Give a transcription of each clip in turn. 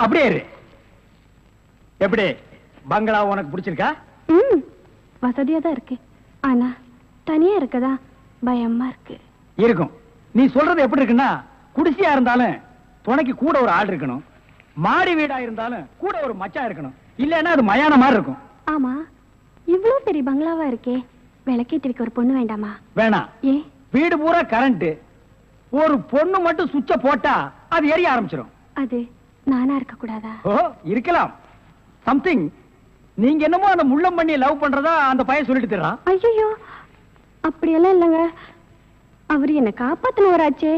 அப்படியே இரு. எப்படி பங்களா உனக்கு பிடிச்சிருக்கா? வசதியா தான் இருக்கு. ஆனா தனியா இருக்கதா பயமா இருக்கு. இருக்கும். நீ சொல்றது எப்படி இருக்குன்னா, குடிசையா இருந்தாலும் துணைக்கு கூட ஒரு ஆள் இருக்கணும், மாடி வீடா இருந்தாலும் கூட ஒரு மச்சான் இருக்கணும், இல்லன்னா அது மயான மாதிரி இருக்கும். ஆமா, இவ்வளவு பெரிய பங்களாவா இருக்கே, விளக்கேற்றிருக்க ஒரு பொண்ணு வேண்டாமா? வேணாம். ஏ, வீடு பூரா கரண்ட், ஒரு பொண்ணு மட்டும் சுவிட்ச போட்டா அது எரிய ஆரம்பிச்சிடும். அது நானா இருக்க கூடாதா? ஓ, இருக்கலாம். சம்திங். நீங்க என்னமோ அந்த முள்ளம் பண்ணி லவ் பண்றதா அந்த பையன் சொல்லிட்டு தர்றான். ஐயோ, அப்படியெல்லாம் இல்லங்க. அவரு என்ன காப்பாத்தினவராச்சே.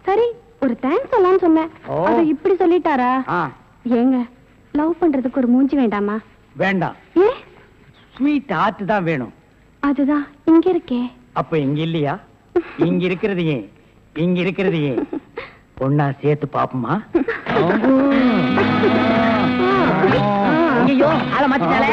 சரி, ஒரு தேங்க்ஸ் சொல்லலாம்னு சொன்னேன். அது இப்படி சொல்லிட்டாரா? ஏங்க, லவ் பண்றதுக்கு ஒரு மூஞ்சி வேண்டாமா? வேண்டாம். ஏ, ஸ்வீட் ஹார்ட் தான் வேணும். அதுதான் இங்க இருக்கே. அப்ப இங்க இல்லையா? இங்க இருக்கிறது ஏன், இங்க இருக்கிறது ஏன் ஒன்னா சேர்த்து பாப்போமா? ஐயோ, ஆள மாத்திட்டாளே.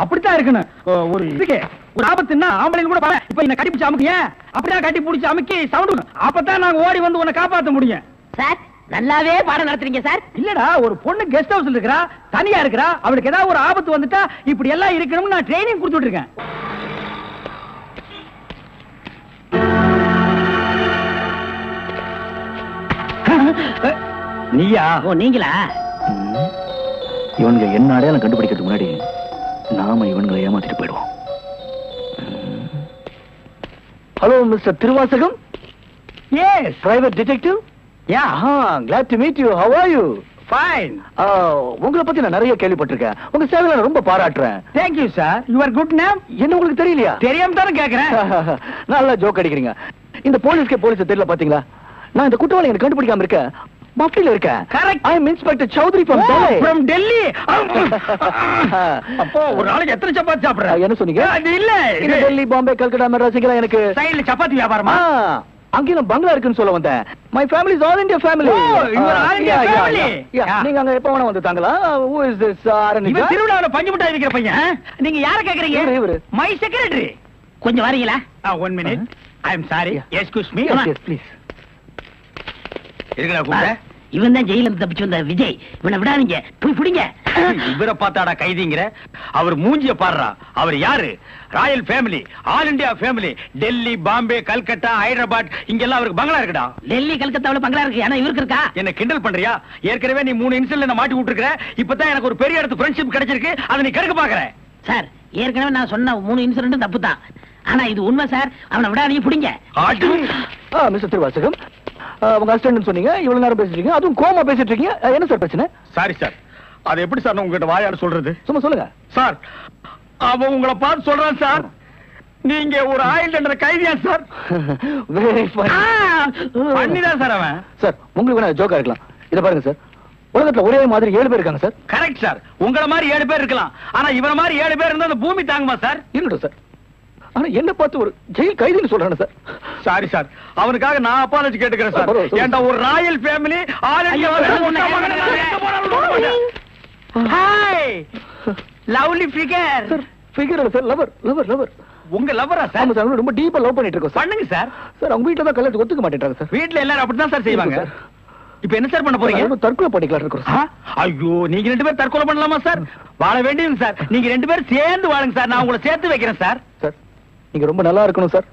அப்படித்தான் இருக்கணும். ஒரு இதுக்கு ஒரு ஆபத்துன்னா ஆம்பளைங்க கூட பாரு. இப்ப என்ன கட்டி பிடிச்சு அமுக்கிய, அப்படியே கட்டி பிடிச்சு அமுக்கி சவுண்ட், அப்பதான் நாங்க ஓடி வந்து உன்னை காப்பாத்த முடியும். சார், நல்லாவே பாடம் நடத்துறீங்க சார். இல்லடா, ஒரு பொண்ணு கெஸ்ட் ஹவுஸ்ல இருக்கறா, தனியா இருக்கறா, அவளுக்கு ஏதாவது ஒரு ஆபத்து வந்துட்டா இப்படி எல்லாம் இருக்கணும்னு நான் ட்ரைனிங் கொடுத்துட்டு இருக்கேன். நீயா? ஓ, நீங்களா? இவனுங்க என்ன அடையாளம் கண்டுபிடிக்கிறதுக்கு முன்னாடி நாம இவனுங்களை ஏமாத்திட்டு போயிடுவோம். Hello mister Thiruvasagam. Yes, private detective. Yeah, glad to meet you. How are you? fine. உங்களை பத்தி நான் நிறைய கேள்விப்பட்டிருக்கேன். உங்க சேவையில நான் ரொம்ப பாராட்டுறேன். Thank you sir. Your good name? என்ன உங்களுக்கு தெரியலையா? தெரியாம தான கேக்குறேன். நல்லா ஜோக் அடிக்கிறீங்க. இந்த போலீஸ்க்கு போலீஸ் தெரியல பாத்தீங்களா? நான் இந்த குற்றவாளி எனக்கு கண்டுபிடிக்காம இருக்கேன். மஃப்டில இருக்கேன். Correct. I am Inspector Chowdhury from Delhi. From Delhi. அப்போ ஒரு நாளைக்கு எத்தனை சப்பாத்தி சாப்பிடுற? என்ன சொன்னீங்க? அது இல்ல, இந்த டெல்லி, பாம்பே, கல்கட்டா, மெட்ராஸ்ல எனக்கு சைடுல சப்பாத்தி வியாபாரமா? அங்கேயும் பங்களா இருக்குன்னு சொல்ல வந்தேன். My family is all India family. You are all India family. நீங்க அங்க எப்ப வேணா வந்து தாங்களா? Who is this? இவன் திருவிழாவுல பஞ்சு மிட்டாய் விக்கிற பையன். நீங்க யார கேக்குறீங்க? இவரு. My secretary. கொஞ்சம் வரீங்களா? 1 minute. I am sorry. Excuse me. Yes, please. இருக்கடா கூப்பிட்ட. இவன் தான் ஜெயில இருந்து தப்பிச்சு வந்த விஜய். இவனை விடாதீங்க, போய் பிடிங்க. இவரை பார்த்தாடா கைதிங்கிற? அவர் மூஞ்சிய பாடுறா. அவர் யாரு? Royal family, all India family. Delhi, Bombay, Calcutta, Hyderabad, இங்கெல்லாம் அவருக்கு பங்களா இருக்குடா. டெல்லி, கல்கத்தாவுல பங்களா இருக்கு. ஆனா இவருக்கு இருக்கா? என்ன கிண்டல் பண்றியா? ஏற்கனவே நீ 3 இன்சிடென்ட்ல என்ன மாட்டி விட்டுருக்க. இப்பதான் எனக்கு ஒரு பெரிய இடத்து ஃப்ரெண்ட்ஷிப் கிடைச்சிருக்கு. அதை நீ கெடுக்க பாக்குற. சார், ஏற்கனவே நான் சொன்ன 3 இன்சிடென்ட் தப்பு தான். ஆனா இது உண்மை சார். அவனை விடாதீங்க, பிடிங்க. மிஸ்டர் திருவாசகம், உங்க அசிஸ்டன்ட் சொன்னீங்க, இவ்வளவு நேரம் பேசிட்டு இருக்கீங்க, அதுவும் கோமா பேசிட்டு இருக்கீங்க. என்ன சார் பிரச்சனை? சாரி சார், அது எப்படி சார் உங்ககிட்ட வாயால சொல்றது? சும்மா சொல்லுங்க சார். அவன் உங்களை பார்த்து சொல்றான் சார், நீங்க ஒரு ஆயில் தண்டனை கைதியா சார். வெரி பண்ணிதான் சார் அவன். சார், உங்களுக்கு வேணா ஜோக்கா இருக்கலாம். இத பாருங்க சார், உலகத்துல ஒரே மாதிரி 7 பேர் இருக்காங்க சார். Correct sir. உங்கள மாதிரி 7 பேர் இருக்கலாம். ஆனா இவர மாதிரி 7 பேர் இருந்தா அந்த பூமி தாங்குமா சார்? இருக்கட்டும் சார். ஆனா என்ன பார்த்து ஒரு ஜெயில் கைதின்னு சொல்றானே சார். சாரி சார், அவனுக்காக நான் அப்பாலஜி கேட்டுக்கிறேன் சார். ஏண்டா ஒரு Royal family, all India hi lovely figure. Sir, figure இல்ல சார், லவர் லவர் லவர். உங்க லவரா சார்? ஆமா சார், ரொம்ப டீப்பா லவ் பண்ணிட்டு இருக்கோம் சார். பண்ணுங்க சார். சார், அவங்க வீட்ல தான் கல்யாணத்துக்கு ஒத்துக்க மாட்டேன்றாங்க சார். வீட்ல எல்லாரும் அப்படிதான் சார் செய்வாங்க. இப்ப என்ன சார் பண்ண போறீங்க? தற்கொலை பண்ணிக்கலாம் இருக்கோம் சார். ஐயோ, நீங்க 2 பேரும் தற்கொலை பண்ணலாமா சார்? வாழ வேண்டியது சார். நீங்க 2 பேரும் சேர்ந்து வாழுங்க சார். நான் உங்களை சேர்த்து வைக்கிறேன் சார். சார், நீங்க ரொம்ப நல்லா இருக்கணும் sir.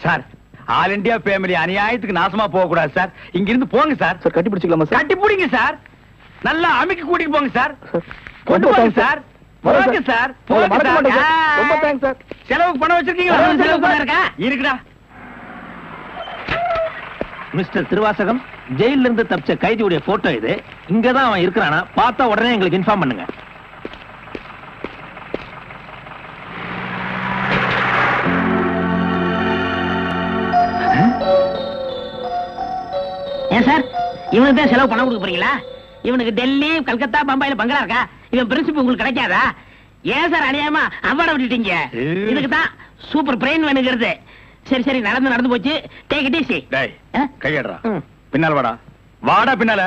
Sir, all India family அநியாயத்துக்கு நாசமா போக கூடாது சார். இங்க இருந்து போங்க சார். சார், கட்டி பிடிச்சிக்கலாமா சார்? கட்டி பிடிங்க சார். நல்லா அமுக்கி கூட்டிட்டு போங்க சார். கொண்டு போங்க சார். போங்க சார். போங்க சார். ரொம்ப தேங்க்ஸ் சார். செலவுக்கு பணம் வச்சிருக்கீங்களா? செலவு பணம் இருக்கா? இருக்குடா. மிஸ்டர் திருவாசகம், ஜெயில இருந்து தப்பிச்ச கைதியுடைய போட்டோ இது. இங்கதான் அவன் இருக்கிறானா பார்த்தா உடனே எங்களுக்கு இன்ஃபார்ம் பண்ணுங்க. ஏன் சார், இவனுக்கு தான் செலவு பணம் கொடுக்க போறீங்களா? இவனுக்கு டெல்லி, கல்கத்தா, பம்பாயில பங்களா இருக்கா? இவன் பிரின்சிபல் உங்களுக்கு கிடைக்காதா? ஏன் சார் அநியாயமா அவார்ட விட்டுட்டீங்க? இதுக்கு தான் சூப்பர் பிரெயின் வேணுங்கிறது. சரி சரி, நடந்து போச்சு. Take it easy. டேய், கையடா. பின்னால வாடா. வாடா பின்னால.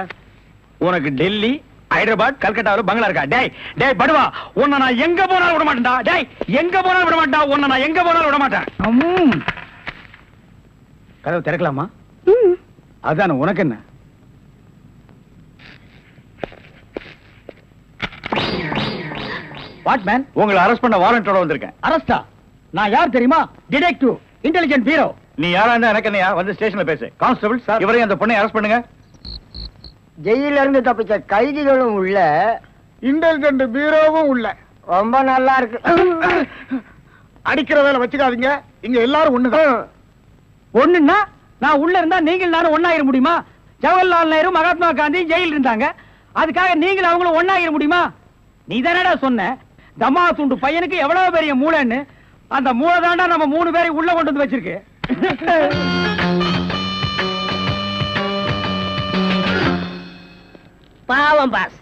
உனக்கு டெல்லி, ஹைதராபாத், கல்கட்டாவுல பங்களா இருக்கா? டேய் டேய் படுவா, உன்னை நான் எங்க போனாலும் விட மாட்டேன்டா. டேய், எங்க போனாலும் விட மாட்டேன்டா. உன்னை நான் எங்க போனாலும் விட மாட்டேன். கதவு திறக்கலாமா? அதான உனக்கு என்ன? What man? உங்களை அரெஸ்ட் பண்ண வாரண்டோட வந்திருக்கேன். அரெஸ்டா? நான் யார் தெரியுமா? Detective, intelligent bureau. நீ யாரா இருந்தா எனக்கு என்னையா? வந்து ஸ்டேஷன்ல பேசு. கான்ஸ்டபிள் சார், இவரையும் அந்த பொண்ணை அரெஸ்ட் பண்ணுங்க. ஜெயில இருந்து தப்பிச்ச கைதிகளும் உள்ள, இன்டெலிஜென்ட் பீரோவும் உள்ள. ரொம்ப நல்லா இருக்கு. அடிக்கிற வேலை வச்சுக்காதீங்க. இங்க எல்லாரும் ஒண்ணுதான். ஒண்ணுன்னா நான் உள்ள இருந்தா நீங்கள் நானும் ஒண்ணாயிர முடியுமா? ஜவஹர்லால் நேரு, மகாத்மா காந்தி ஜெயில இருந்தாங்க. அதுக்காக நீங்கள் அவங்களும் ஒண்ணாயிர முடியுமா? நீ தானடா சொன்ன தமா துண்டு பையனுக்கு எவ்வளவு பெரிய மூளைன்னு. அந்த மூளை தாண்டா நம்ம 3 பேரை உள்ள கொண்டு வந்து வச்சிருக்கு. பாவம் பாஸ்,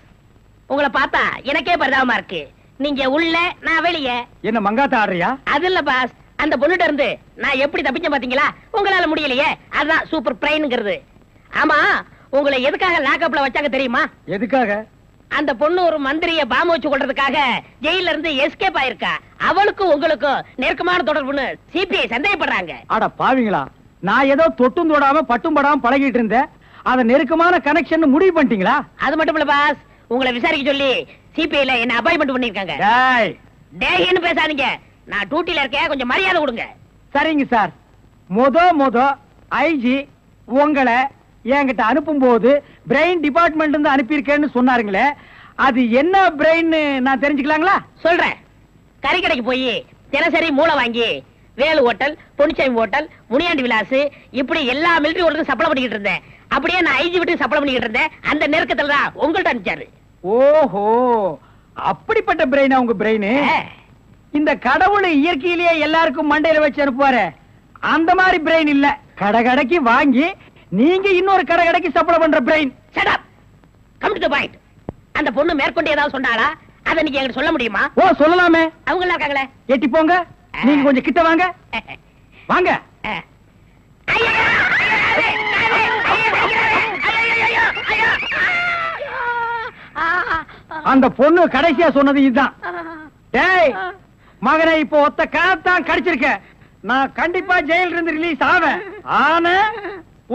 உங்களை பார்த்தா எனக்கே பரிதாபமா இருக்கு. நீங்க உள்ள, நான் வெளியே. என்ன மங்காத்த ஆடுறியா? அது இல்ல பாஸ், அந்த பொண்ணுட்ட இருந்து நான் எப்படி தப்பிச்சேன் பாத்தீங்களா? உங்களால முடியலையே, அதான் சூப்பர் பிரைன்ங்கிறது. ஆமா, உங்களை எதுக்காக லாக்அப்ல வச்சாங்க தெரியுமா? எதுக்காக? அந்த பொண்ணு ஒரு மந்திரிய பாம்பு வச்சு கொள்றதுக்காக ஜெயில இருந்து எஸ்கேப் ஆயிருக்கா. அவளுக்கும் உங்களுக்கும் நெருக்கமான தொடர்புன்னு சிபிஐ சந்தேகப்படுறாங்க. அட பாவிங்களா, நான் ஏதோ தொட்டும் தொடாம பட்டும் படாம பழகிட்டு இருந்தேன். அத நெருக்கமான கனெக்ஷன் முடிவு பண்ணிட்டீங்களா? அது மட்டும் இல்ல பாஸ், உங்களை விசாரிக்க சொல்லி சிபிஐல என்ன அப்பாயின்மெண்ட் பண்ணிருக்காங்க. டேய் டேய்னு பேசாதீங்க, நான் டியூட்டில இருக்கேன், கொஞ்சம் மரியாதை கொடுங்க. சரிங்க சார். மொத ஐஜி உங்களை என்கிட்ட அனுப்பும் போது பிரெயின் டிபார்ட்மெண்ட் இருந்து அனுப்பியிருக்கேன்னு சொன்னாருங்களே, அது என்ன பிரெயின் நான் தெரிஞ்சுக்கலாங்களா? சொல்றேன். கறிக்கடைக்கு போய் தினசரி மூளை வாங்கி வேலு ஹோட்டல், பொன்னிச்சாமி ஹோட்டல், முனியாண்டி விலாஸ் இப்படி எல்லா மிலிட்டரி ஹோட்டலுக்கும் சப்ளை பண்ணிக்கிட்டு இருந்தேன். அப்படியே நான் ஐஜி விட்டு சப்ளை பண்ணிக்கிட்டு இருந்தேன். அந்த நெருக்கத்துல தான் உங்கள்ட்ட அனுப்பிச்சாரு. ஓஹோ, அப்படிப்பட்ட பிரெயினா உங்க பிரெயின்? இந்த கடவுள் இயற்கையிலேயே எல்லாருக்கும் மண்டையில வச்சு அனுப்புவாரு, அந்த மாதிரி பிரெயின் இல்ல. கடைக்கு வாங்கி நீங்க இன்னொரு கடைக்கு சப்ளை பண்ற brain. Shut up, come to the point. அந்த பொண்ணு மேற்கொண்டு ஏதாவது சொன்னாளா? அதை நீங்க என்கிட்ட சொல்ல முடியுமா? ஓ சொல்லலாமே. அவங்க எல்லாம் இருக்காங்களே. எட்டி போங்க, நீங்க கொஞ்சம் கிட்ட வாங்க. வாங்க. அந்த பொண்ணு கடைசியா சொன்னது இதுதான். டேய் மகனை, இப்போ ஒத்த காத்தான் கடிச்சிருக்க. நான் கண்டிப்பா ஜெயில இருந்து ரிலீஸ் ஆவேன். ஆனா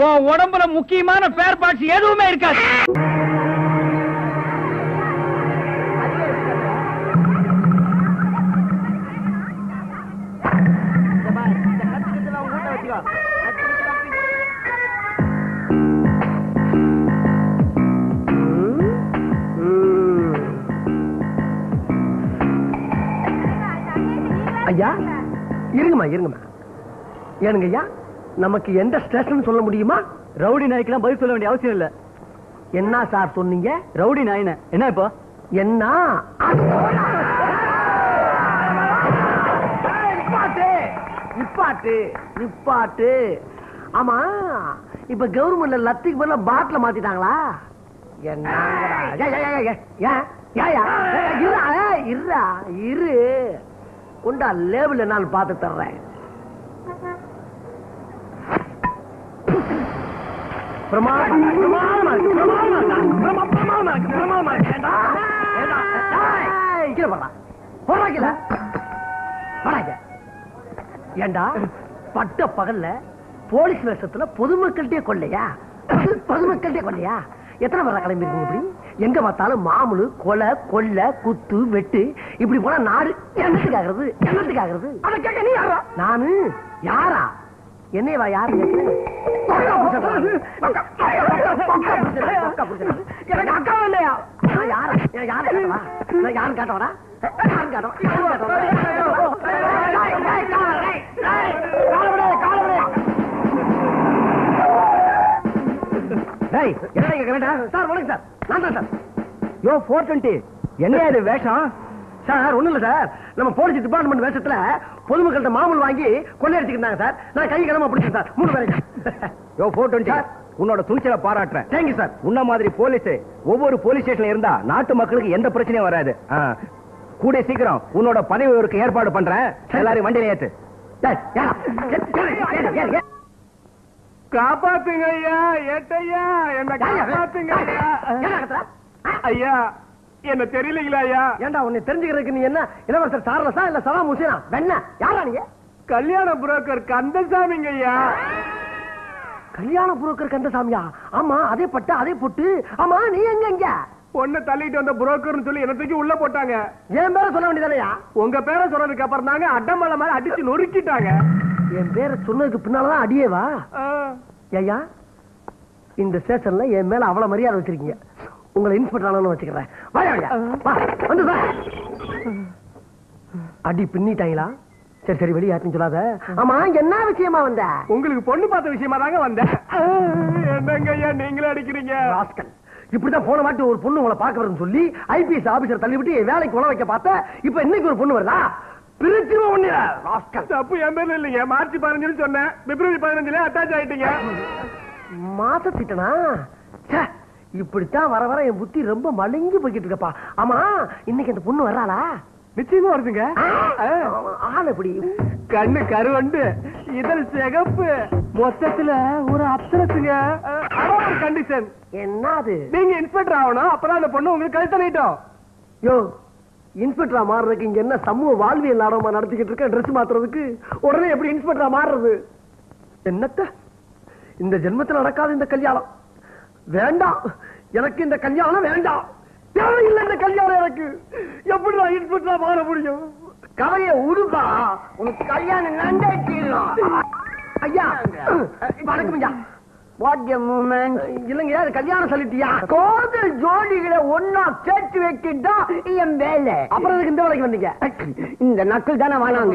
உன் உடம்புல முக்கியமான பேர் பார்ட்ஸ் எதுவுமே இருக்காது. ஐயா இருங்கம்மா இருங்கம்மா. ஏனுங்க ஐயா, நமக்கு எந்த ஸ்டேஷன் சொல்ல முடியுமா? ரவுடி நாய்க்கெல்லாம் பதில் சொல்ல வேண்டிய அவசியம் இல்ல. என்ன சார் சொன்னீங்க? ரவுடி நாயின என்ன இப்போ? என்ன நிப்பாட்டு நிப்பாட்டு. ஆமா, இப்ப கவர்மெண்ட்ல லத்திக்கு பதிலா பாட்டில மாத்திட்டாங்களா? என்ன இரு கொண்டா லேபிள் நான் பார்த்து தர்றேன். ஏண்டா பட்ட பகல்ல போலீஸ் வேஷத்துல பொதுமக்கள்கிட்டே கொள்ளையா? பொதுமக்கள்கிட்டே கொள்ளையா? எத்தனை பேரா கிளம்பி இருக்கீங்க? இப்படி எங்க பார்த்தாலும் மாமூலு, கொலை, கொள்ளை, குத்து, வெட்டு இப்படி போனா நாடு என்னத்துக்காகிறது? என்னத்துக்காகிறது? நானு யாரா? என்னையவா யாரு கேட்கிறேன்? எனக்கு அக்கா இல்லையா? நான் யாரு? யாரு கேட்டவா? நான் யாரு கேட்டவரா? யாரு கேட்டவா? சார் வணக்கம் சார், நான் தான் சார். யோ 420 என்ன இது வேஷம்? சார் ஒண்ணும் இல்ல சார், நம்ம போலீஸ் டிபார்ட்மெண்ட் வேஷத்துல பொதுமக்கள்கிட்ட மாமூல் வாங்கி கொள்ளையடிச்சுக்கிட்டாங்க சார். நான் கை கிளம்ப பிடிச்சேன் சார் 3 பேருக்கு. யோ 420, உன்னோட துணிச்சலை பாராட்டுறேன். Thank you sir. உன்ன மாதிரி போலீஸ் ஒவ்வொரு போலீஸ் ஸ்டேஷன்ல இருந்தா நாட்டு மக்களுக்கு எந்த பிரச்சனையும் வராது. கூடிய சீக்கிரம் உன்னோட பதவி உயர்வுக்கு ஏற்பாடு பண்றேன். எல்லாரும் வண்டியில ஏத்து. காப்பாத்துங்க ஐயா, ஏட்டையா என்ன காப்பாத்துங்க ஐயா. ஐயா என்ன தெரியலீங்களா ஐயா? ஏண்டா உன்னை தெரிஞ்சுக்கிறதுக்கு நீ என்ன இளவரசர் சார்லஸா இல்ல சலாம் ஹுசேனா? வெண்ண யாரா நீங்க? கல்யாண புரோக்கர் கந்தசாமிங்க ஐயா. கல்யாண புரோக்கர் கந்தசாமியா? ஆமா, அதே பட்டு அதே பொட்டு. ஆமா, நீ எங்க பொண்ணை தள்ளிட்டு வந்த புரோக்கர்னு சொல்லி என்ன தூக்கி உள்ள போட்டாங்க. என் பேரை சொல்ல வேண்டியதானயா? உங்க பேரை சொல்றதுக்கு அப்புறம் தாங்க அட்டமலை மாதிரி அடிச்சு நொறுக்கிட்டாங்க. என் பேரை சொன்னதுக்கு பின்னாலதான் அடியேவா? ஐயா, இந்த ஸ்டேஷன்ல என் மேல அவ்வளவு மரியாதை வச்சிருக்கீங்க. உங்களை இன்ஸ்பெக்டர் வச்சுக்கிறேன். வந்து அடி பின்னிட்டாங்களா? சரி சரி, வெளியாச்சுன்னு சொல்லாத. ஆமா, என்ன விஷயமா வந்த? உங்களுக்கு பொண்ணு பார்த்த விஷயமா தாங்க வந்தேன். என்னங்க ஐயா நீங்களே அடிக்கிறீங்க? இப்படிதான் போன மாட்டி ஒரு பொண்ணு உங்களை பார்க்க வரும்னு சொல்லி ஐபிஎஸ் ஆபீசர் தள்ளி விட்டு வேலைக்கு உணவு வைக்க பார்த்த. இப்ப இன்னைக்கு ஒரு பொண்ணு வருதா? பிரிச்சுமா ஒண்ணு. தப்பு என் பேர்ல இல்லைங்க. மார்ச் 15 சொன்னேன், பிப்ரவரி 15 அட்டாச் ஆயிட்டீங்க. மாசத்திட்டனா? இப்படித்தான் வர வர என் புத்தி ரொம்ப மழுங்கி போய்கிட்டு இருக்கப்பா. ஆமா, இன்னைக்கு அந்த பொண்ணு வர்றாளா? நிச்சயமா வருதுங்க. ஆள் எப்படி? கண்ணு கருவண்டு, இதழ் சிகப்பு, மொத்தத்துல ஒரு அப்சரசுங்க. ஒரு கண்டிஷன். என்னது? நீங்க இன்ஸ்பெக்டர் ஆகணும், அப்பதான் அந்த பொண்ணு உங்களுக்கு கழுத்த நீட்டும். யோ, இன்ஸ்பெக்டரா மாறுறதுக்கு இங்க என்ன சமூக வாழ்வியல் நாடகமா நடத்திக்கிட்டு இருக்க? ட்ரெஸ் மாத்துறதுக்கு உடனே எப்படி இன்ஸ்பெக்டரா மாறுறது? என்னத்த இந்த ஜென்மத்தில் நடக்காத இந்த கல்யாணம் வேண்டாம். எனக்கு இந்த கல்யாணம் வேண்டாம். தேவையில்லை இந்த கல்யாணம் எனக்கு. எப்படி நான் இன்ஸ்பெக்டரா மாற முடியும்? கதைய உருப்பா. உனக்கு கல்யாணம் ஐயா. வணக்கம் ஐயா. What a moment. இல்லைங்க, கல்யாணம் சொல்லிட்டியா? கோவில் ஜோடிகளை ஒன்னா சேர்த்து வைக்கிட்டா என் வேலை. அப்புறம் இந்த வேலைக்கு வந்தீங்க? இந்த நக்கல் தானே வாழாங்க.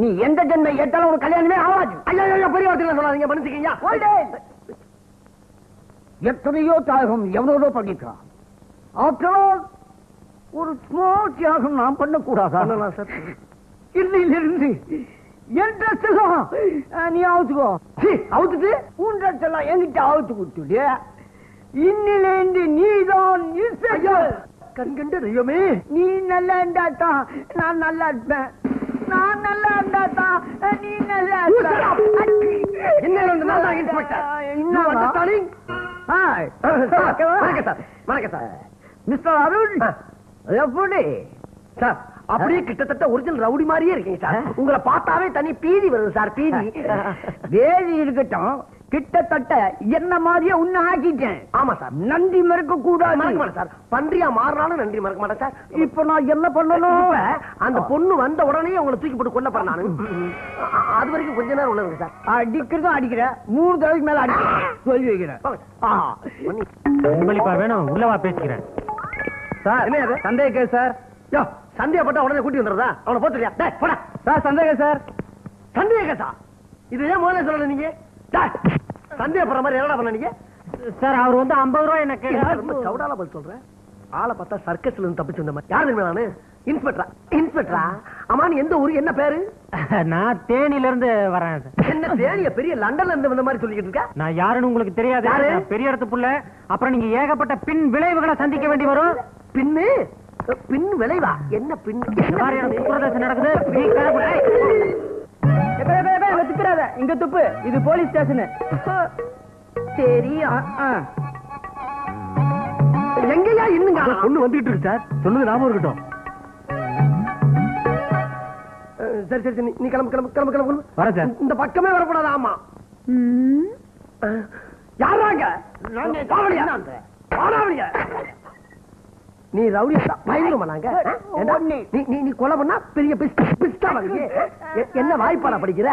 நீ எந்த ஜென்மை ஏத்தாலும் ஒரு கல்யாணமே ஆகாது. ஐயா, பெரிய வார்த்தை சொல்லாதீங்க, மன்னிச்சுக்கீங்க. எத்தனையோ தியாகம் எவ்வளோ பண்ணிருக்கான். ஆஃப்டர் ஆல் ஒரு ஸ்மால் தியாகம் நான் பண்ணக்கூடாதா? சார், இன்னிலிருந்து என் ட்ரெஸ் நீ அவுத்துக்கோ. அவுத்துட்டு உன் ட்ரெஸ் எல்லாம் என்கிட்ட அவுத்து கொடுத்துடு. இன்னிலிருந்து நீதான் கண்கண்ட தெய்வமே. நீ நல்லா இருந்தாதான் நான் நல்லா இருப்பேன். நான் நல்லா இருந்தாதான் நீ நல்லா மிஸ்டர் அருண் எப்படி சார்? அப்படியே கிட்டத்தட்ட ஒரிஜினல் ரவுடி மாதிரியே இருக்கீங்க சார். உங்களை பார்த்தாவே தனி பீதி வருது சார். பீதி வேதி இருக்கட்டும், கிட்டத்தட்ட என்ன மாதிரியே உன்ன ஆக்கிட்டேன். ஆமா சார், நன்றி மறக்க கூடாது சார். பன்றியா மாறினாலும் நன்றி மறக்க மாட்டேன் சார். இப்ப நான் என்ன பண்ணணும்? அந்த பொண்ணு வந்த உடனே உங்களை தூக்கி போட்டு கொல்ல போறேன் நானு. அது வரைக்கும் கொஞ்ச நேரம் உள்ள இருக்கு சார். அடிக்கிறதும் அடிக்கிறேன், 3 தடவைக்கு மேல அடிக்கிறேன் சொல்லி வைக்கிறேன். வேணும், உள்ளவா பேசிக்கிறேன் சார். என்ன சந்தேக கேஸ் சார்? யோ, சந்தேகப்பட்டா உடனே கூட்டி வந்துடுறதா? அவனை போத்துறியா? போடா சார். சந்தேகம் சார். சந்தேக கேஸா? இது ஏன் முதல்ல சொல்லல நீங்க? சந்தேகப்படுற மாதிரி என்னடா பண்ண நீங்க? சார், அவர் வந்து 50 ரூபாய் எனக்கு ரொம்ப சவுடால பதில் சொல்றேன். ஆளை பார்த்தா சர்க்கஸ்ல இருந்து தப்பிச்சு வந்த மாதிரி. யாரு தெரியுமா நானு? இன்ஸ்பெக்டரா? ஆமா, நீ எந்த ஊரு, என்ன பேரு? நான் தேனில இருந்து வரேன். என்ன தேனிய? பெரிய லண்டன்ல இருந்து வந்த மாதிரி சொல்லிக்கிட்டு இருக்க. நான் யாருன்னு உங்களுக்கு தெரியாது. பெரிய இடத்து புள்ள. அப்புறம் நீங்க ஏகப்பட்ட பின் விளைவுகளை சந்திக்க வேண்டி வரும். பின்னு பின் விளைவா? என்ன பின்? பிரதேசம் நடக்குது. துப்புறாத, இங்க துப்பு. இது போலீஸ் ஸ்டேஷன். சரியா? எங்கயா இன்னுங்க பொண்ணு வந்துகிட்டு இருக்கு சார். சொன்னது ஞாபகம் இருக்கட்டும். சரி சரி, நீ கிளம்பு கிளம்பு கிளம்பு கிளம்பு. வர சார். இந்த பக்கமே வரக்கூடாது. ஆமா. யாராங்க? நீ ரவுடியா பயங்கரமா? நாங்க நீ கொலை பண்ணா பெரிய பிஸ்டா வாங்கி என்ன வாய்ப்பாடா படிக்கிற?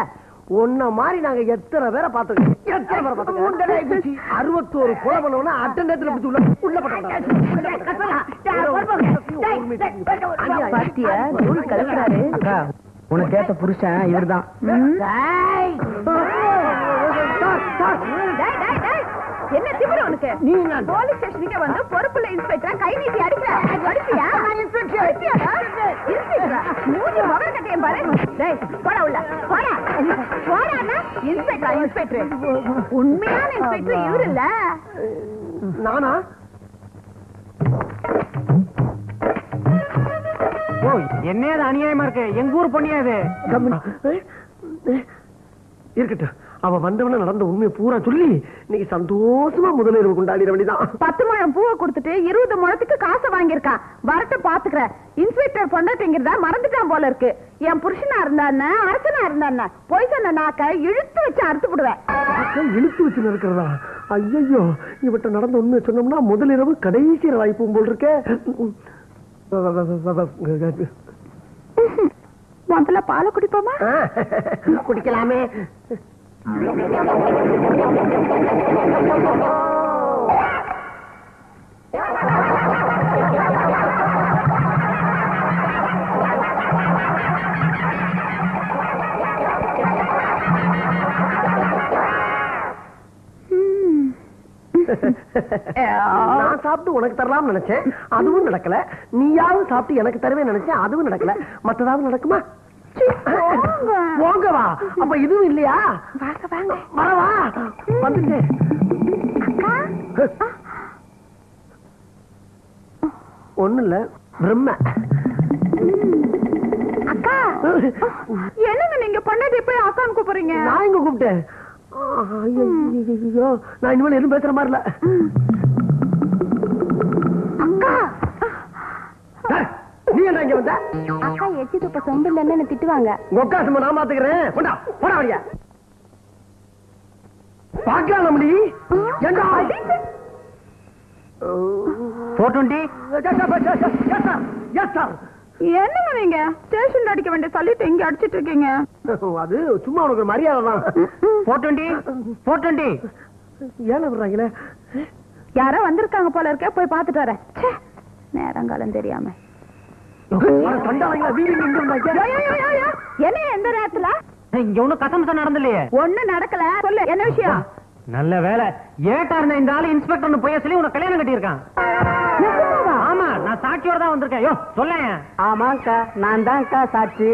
உன்ன மாதிரி நாங்க எத்தனை பேரை பார்த்தோம். 61 கொலை பண்ணவனா அட்டண்டத்துல பிடிச்சு உள்ள போட்டாங்க. உனக்கு கேட்ட புருஷன் இவர்தான். என்ன திமிரு உனக்கு? நீ போலீஸ் ஸ்டேஷனுக்கு வந்து பொறுப்புள்ள இன்ஸ்பெக்டர் கை நீட்டி அடிக்கிற. அடிப்பியா? மூஞ்சி மகன் கட்டையும் பாரு. டேய், போடா உள்ள. போடா. போடானா? இன்ஸ்பெக்டர் உண்மையான இன்ஸ்பெக்டர் இவரு இல்ல. நானா? ஓ, என்னது அநியாயமா இருக்கு? எங்க ஊர் பொண்ணியாது. இருக்கட்டும். அவ வந்தவன நடந்த உண்மையை பூரா சொல்லி இன்னைக்கு சந்தோஷமா முதலிரவு கொண்டாடிட வேண்டியதான். 10 முழம் பூவை கொடுத்துட்டு 20 முழத்துக்கு காசை வாங்கியிருக்கான். வரட்டு பாத்துக்கிறேன். இன்ஸ்பெக்டர் பொண்டாட்டிங்கிறதா மறந்துட்டான் போல இருக்கு. என் புருஷனா இருந்தான்னு அரசனா இருந்தான்னு போய் சொன்ன நாக்க இழுத்து வச்சு அறுத்து விடுவேன். இழுத்து வச்சு இருக்கிறதா? ஐயோ, இவட்ட நடந்த உண்மையை சொன்னோம்னா முதலிரவு கடைசி வாய்ப்பு போல் இருக்க. முதல்ல பாலை குடிப்போமா? குடிக்கலாமே. நான் சாப்பிட்டு உனக்கு தரலாம் நினைச்சேன், அதுவும் நடக்கல. நீயாவது சாப்பிட்டு எனக்கு தருவே நினைச்சேன், அதுவும் நடக்கல. மத்ததாவது நடக்குமா? போங்க வா. அப்ப இதுவும் இல்லையா? வரவா வந்துட்டு ஒண்ணு இல்ல பிரம்ம. அக்கா என்னங்க நீங்க பண்ணது போய் அக்கான்னு கூப்பிடுறீங்க? நான் எங்க கூப்பிட்டேன்? ஐயோ, நான் இனிமேல் எதுவும் பேசுற மாதிரி இல்ல. அக்கா நீ என்ன இங்க வந்த? அக்கா எச்சி துப்ப சொம்பு இல்லன்னு திட்டுவாங்க. உக்கா சும்மா நான் பாத்துக்கிறேன். போடா போடா வழியா. பாக்கலாம் முடி. ஏண்டா 420. Yes sir. என்னங்க நீங்க ஸ்டேஷன்ல அடிக்க வேண்டிய சொல்லிட்டு இங்க அடிச்சிட்டு இருக்கீங்க? அது சும்மா உனக்கு ஒரு மரியாதை தான். 420. ஏன் விடுறாங்களே? யாரோ வந்திருக்காங்க போல இருக்க, போய் பாத்துட்டு வரேன். நேரங்காலம் தெரியாம என்ன எந்த நேரத்துல? இங்க ஒண்ணும் கசமசம் நடந்தலையே. ஒண்ணு நடக்கல. சொல்லு என்ன விஷயம்? நல்ல வேலை ஏட்டா இருந்த இந்த ஆளு இன்ஸ்பெக்டர் போய் சொல்லி உனக்கு கல்யாணம் கட்டியிருக்கான். ஆமா, நான் சாட்சியோட தான் வந்திருக்கேன். யோ சொல்லேன். ஆமாக்கா, நான் தான்க்கா சாட்சி.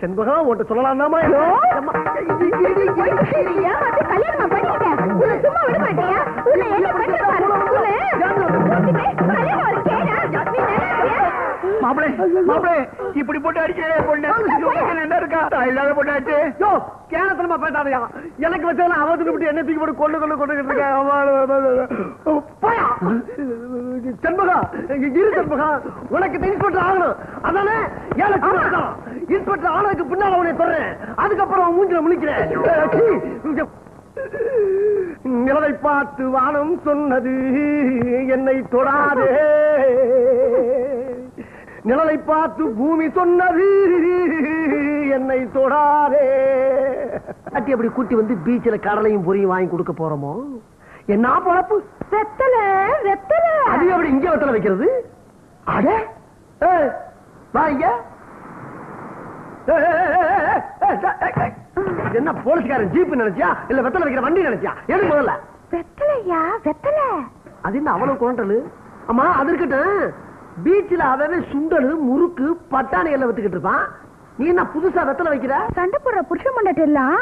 செண்பகம் உன்ட்ட சொல்லலாம். கல்யாணம் பண்ணிட்டேன். சும்மா விட மாட்டியா? மாப்பிளே இப்படி போட்டு அடிக்கிறே பொண்ணு என்ன இருக்கா? இல்லாத பொண்ணாச்சு. கேனத்தனமா பேசாதையா. எனக்கு வச்சதுல அவத்துக்கு விட்டு என்ன தூக்கி போட்டு கொண்டு செண்பகா இரு. செண்பகா உனக்கு இன்ஸ்பெக்டர் ஆகணும் அதானே? இன்ஸ்பெக்டர் ஆனதுக்கு பின்னால உன்னை சொல்றேன். அதுக்கப்புறம் மூஞ்சில முழிக்கிறேன். நிலவை பார்த்து வானம் சொன்னது என்னை தொடாதே, நிழலை பார்த்து பூமி சொன்னது என்னை தொடாதே. அட்டி அப்படி கூட்டி வந்து பீச்சில் கடலையும் பொரியும் வாங்கி கொடுக்க போறோமோ? என்ன பொழப்பு? வெத்தலை வெத்தலை. அது எப்படி இங்க வெத்தலை வைக்கிறது? அட வாங்க. என்ன போலீஸ்காரன் ஜீப் நினைச்சியா இல்ல வெத்தலை வைக்கிற வண்டி நினைச்சியா? எது முதல்ல? வெத்தலையா? வெத்தலை அது என்ன அவ்வளவு குரண்டலு? ஆமா அது இருக்கட்டும். பீச்சில் அவன் சுண்டலு முறுக்கு பட்டாணி எல்லாம் வித்துக்கிட்டு இருப்பான். நீ என்ன புதுசா வெத்தலை வைக்கிற? சண்டை போடுற புருஷ மண்டட்டு எல்லாம்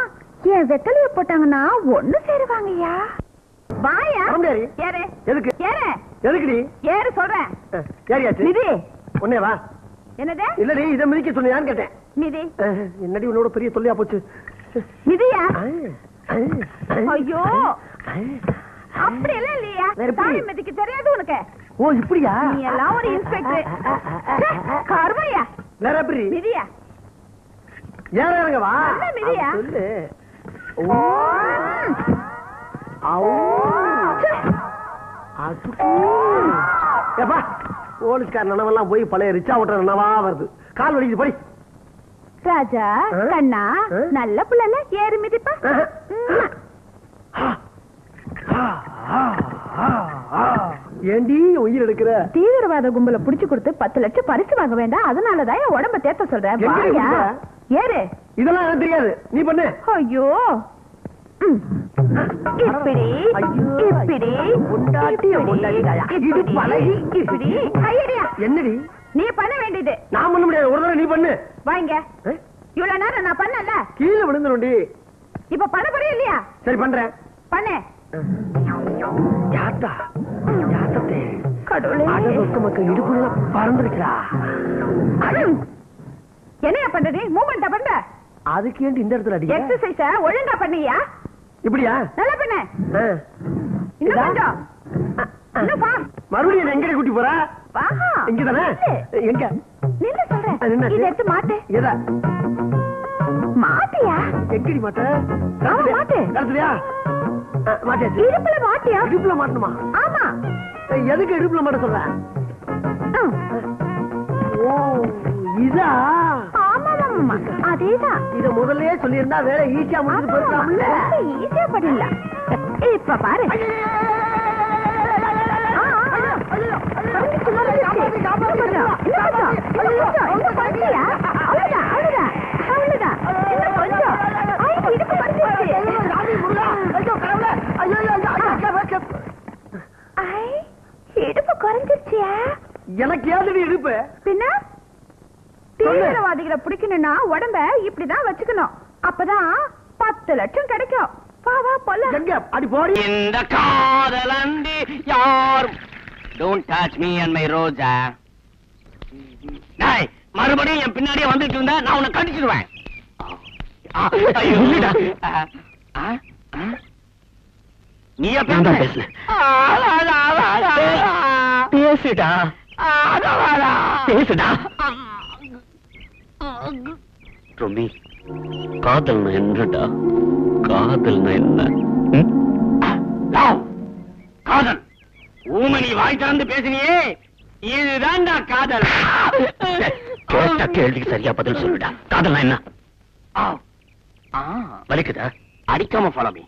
என் வெத்தலைய போட்டாங்கன்னா ஒண்ணு சேருவாங்கய்யா. வாயா ஏறு. எதுக்கு ஏறு? எதுக்குடி ஏறு சொல்றேன். ஏறியாச்சு. நிதி ஒன்னே வா. என்னது? இல்லடி இதை மிதிக்க சொன்னியான்னு கேட்டேன். நிதி என்னடி உன்னோட பெரிய தொல்லையா போச்சு. நிதியா? ஐயோ அப்படி எல்லாம் இல்லையா? தாய் மிதிக்க தெரியாது உனக்கு? ஓ இப்படியா? நீ எல்லாம் ஒரு இன்ஸ்பெக்டர் கர்மையா. வேற எப்படி? நிதியா ஏற இறங்க வா. மிதியா சொல்லு. போலீஸ்கார நினைவெல்லாம் போய் பழைய ரிச்சா ஓட்டுற நினைவா வருது. கால் வலிக்குது போய். ராஜா கண்ணா நல்ல பிள்ளை ஏறு மிதிப்பா. ஏண்டி உயிர் எடுக்கிற? தீவிரவாத கும்பல புடிச்சு கொடுத்து 10 லட்சம் பரிசு வாங்க வேண்டாம். அதனாலதான் என் உடம்ப தேத்த சொல்றேன். ஏறு. இதெல்லாம் எனக்கு தெரியாது, நீ பண்ணு. ஐயோ இப்படி இப்படி இப்படி. என்னடி நீ பண்ண வேண்டியது? நான் பண்ண முடியாது. ஒரு தடவை நீ பண்ணு. வாங்க. இவ்வளவு நேரம் நான் பண்ணல. கீழே விழுந்துருண்டி. இப்ப பண்ண போறியா இல்லையா? சரி பண்றேன். பண்ணு. யாத்தா யாத்தே மக்கள் இடுப்புல பறந்துருச்சா? என்னையா பண்றது? மூவ்மெண்ட் பண்ண. அதுக்கு ஏன் இந்த இடத்துல அடி? எக்ஸர்சைஸ ஒழுங்கா பண்ணியா? இப்படியா? நல்லா பண்ண. இன்னும் கொஞ்சம். இன்னும் வா. மறுபடியும் எங்க கூட்டி போற? வா. இங்க தானே? எங்க? நில்லு சொல்றேன். இத எடுத்து மாட்டு. எதா? மாட்டியா? எங்கடி மாட்ட? ஆமா மாட்டு. கரெக்ட்லையா? மாட்டியாச்சு. இடுப்புல மாட்டியா? இடுப்புல மாட்டணுமா? ஆமா. எதுக்கு இடுப்புல மாட்ட சொல்ற? ஓ இதா? ஆமா ஆமா அதேதான். இத முதல்லயே சொல்லியிருந்தா வேலை ஈஸியா முடிஞ்சு போயிடலாம்ல. ஈஸியா பண்ணிடலாம். இப்ப பாரு. இடுப்பு குறைஞ்சிருச்சியா? எனக்கு ஏதடி இடுப்பு? பின்ன தீவிரவாதிகளை பிடிக்கணும்னா உடம்ப இப்படிதான் வச்சுக்கணும். அப்பதான் 10 லட்சம் கிடைக்கும். வா வா போலாம். எங்க அடி போடி. இந்த காதலண்டி யார் don't touch me and my Roja. டேய் மறுபடியும் என் பின்னாடியே வந்துட்டு இருந்தா நான் உன்னை கடிச்சிடுவேன். நீ பேசுடா பேசுடா. ரொம்பி காதல்னா என்னடா? காதல்னா என்ன? காதல் ஊமணி வாய் திறந்து பேசினியே, இதுதான்டா காதல். கேட்ட கேள்விக்கு சரியா பதில் சொல்லுடா. காதல்னா என்ன? வலிக்குதா? அடிக்காம ஃபாலோ மீ.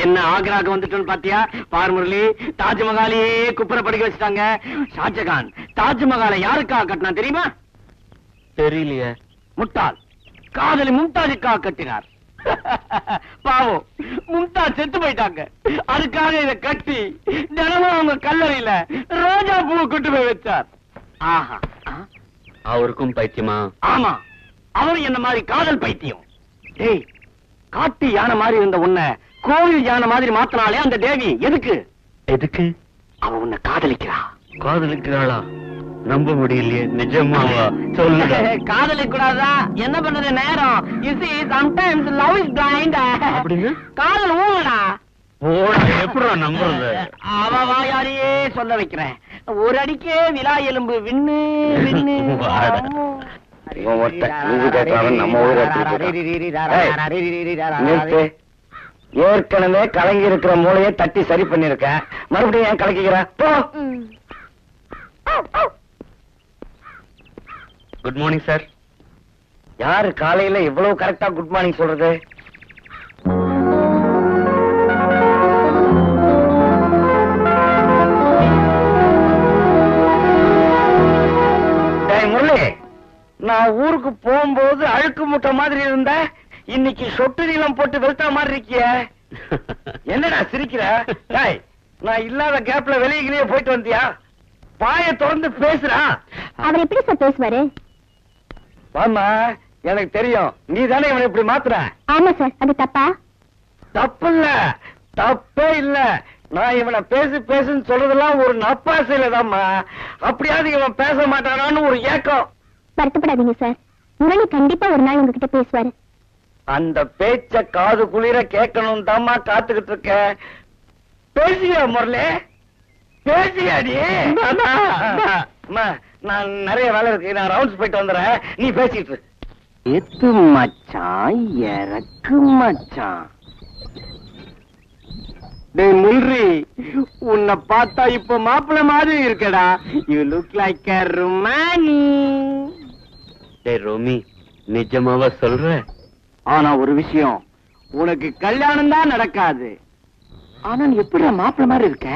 என்ன ஆக்ராக்கு வந்துட்டோன்னு பாத்தியா? பார்முரளி தாஜ்மஹாலையே குப்புற படிக்க வச்சுட்டாங்க. ஷாஜகான் தாஜ்மஹாலை யாருக்காக கட்டினா தெரியுமா? தெரியலையே. முட்டாள், காதலி மும்தாஜுக்காக கட்டினார். பாவம் மும்தாஜ் செத்து போயிட்டாங்க. அதுக்காக இதை கட்டி தினமும் அவங்க கல்லறையில ரோஜா பூவை கொண்டு போய் வச்சார். ஆஹா, அவருக்கும் பைத்தியமா? ஆமா, அவரும் என்ன மாதிரி காதல் பைத்தியம். டேய், காட்டு யானை மாதிரி இருந்த உன்னை கோவில் யானை மாதிரி மாத்தினாலே அந்த தேவி எதுக்கு? எதுக்கு? அவ உன்னை காதலிக்கிறா. காதலிக்கிறாளா? நம்ப முடியலையே. நிஜமாவா? சொல்லுங்க. காதலிக்க கூடாதா? என்ன பண்றது நேரம். You see, sometimes love is blind. அப்படின்னா? காதல் ஊமடா. போடா, எப்படிடா நம்புறது? அவ வாயாரியே சொல்ல வைக்கிறேன். ஒரு அடிக்கே விலா எலும்பு விண்ணு விண்ணு. ஏற்கனவே கலங்கி இருக்கிற மூளையை தட்டி சரி பண்ணிருக்க, மறுபடியும் ஏன் கலக்கிக்கிற? Good morning sir. யாரு காலையில இவ்வளவு கரெக்டா குட் மார்னிங் சொல்றது? முரளி, நான் ஊருக்கு போகும்போது அழுக்கு முட்டை மாதிரி இருந்த, இன்னைக்கு சொட்டு நீளம் போட்டு வெளுத்த மாதிரி இருக்கிய. என்னடா சிரிக்கிற? நான் இல்லாத கேப்ல வெளியே போயிட்டு வந்தியா? பாய தொடர்ந்து பேசுறா. அவர் எப்படி சார் பேசுவாரு? வாமா, எனக்கு தெரியும். நீ தானே இவனை இப்படி மாத்துற. ஆமா சார், அது தப்பா? தப்பு இல்ல, தப்பே இல்ல. நான் இவனை பேசு பேசுன்னு சொல்றதெல்லாம் ஒரு நப்பாசையிலதாம்மா. அப்படியாவது இவன் பேச மாட்டானான்னு ஒரு ஏக்கம். வருத்தப்படாதீங்க சார், முரளி கண்டிப்பா ஒரு நாள் உங்ககிட்ட பேசுவாரு. அந்த பேச்ச காது குளிர கேட்கணும் தாம்மா காத்துக்கிட்டு இருக்க. பேசியா முரளி? பேசியாடி? நான் நிறைய வேலை இருக்கு, நான் ரவுண்ட்ஸ் போயிட்டு வந்துடுறேன், நீ பேசிட்டு. எத்து மச்சான், இறக்கு மச்சான். டேய் முல்ரி, உன்னை பார்த்தா இப்ப மாப்பிள்ள மாதிரி இருக்கடா. You look like a Rumani. டேய் ரோமி, நிஜமாவா சொல்ற? ஆனா ஒரு விஷயம், உனக்கு கல்யாணம் தான் நடக்காது. ஆனா நீ எப்படிடா மாப்பிள்ள மாதிரி இருக்க?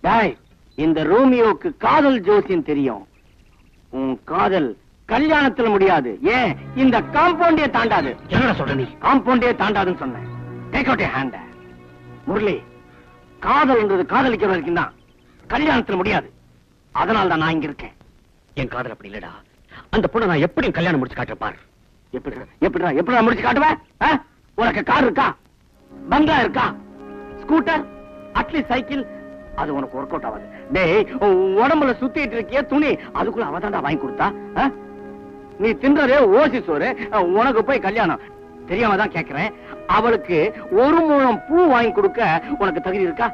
டேய், இந்த ரோமியோக்கு காதல் ஜோசியம் தெரியும். உன் காதல் கல்யாணத்துல முடியாது. ஏன், இந்த காம்பவுண்டே தாண்டாது. என்னடா சொல்ற நீ? காம்பவுண்டே தாண்டாதுன்னு சொன்னேன். Take out your hand. Murali, காதல்ன்றது காதலிக்கிற வரைக்கும் தான், கல்யாணத்துல முடியாது. அதனால தான் நான் இங்க இருக்கேன். என் காதல் அப்படி இல்லடா. அந்த பொண்ணை நான் எப்படியும் கல்யாணம் முடிச்சு காட்டுறேன் பாரு. எப்படிடா முடிச்சு காட்டுவேன்? உனக்கு கார் இருக்கா, பங்களா இருக்கா, ஸ்கூட்டர், அட்லீஸ்ட் சைக்கிள்? அது உனக்கு ஒர்க் அவுட் ஆகாது. டேய், உடம்புல சுத்திட்டு இருக்கிய துணி அதுக்குள்ள அவதான்டா வாங்கி கொடுத்தா. நீ தின்றதே ஓசி சோறு, உனக்கு போய் கல்யாணம். தெரியாம தான் கேக்குறேன், அவளுக்கு ஒரு முழம் பூ வாங்கி கொடுக்க உனக்கு தகுதி இருக்கா?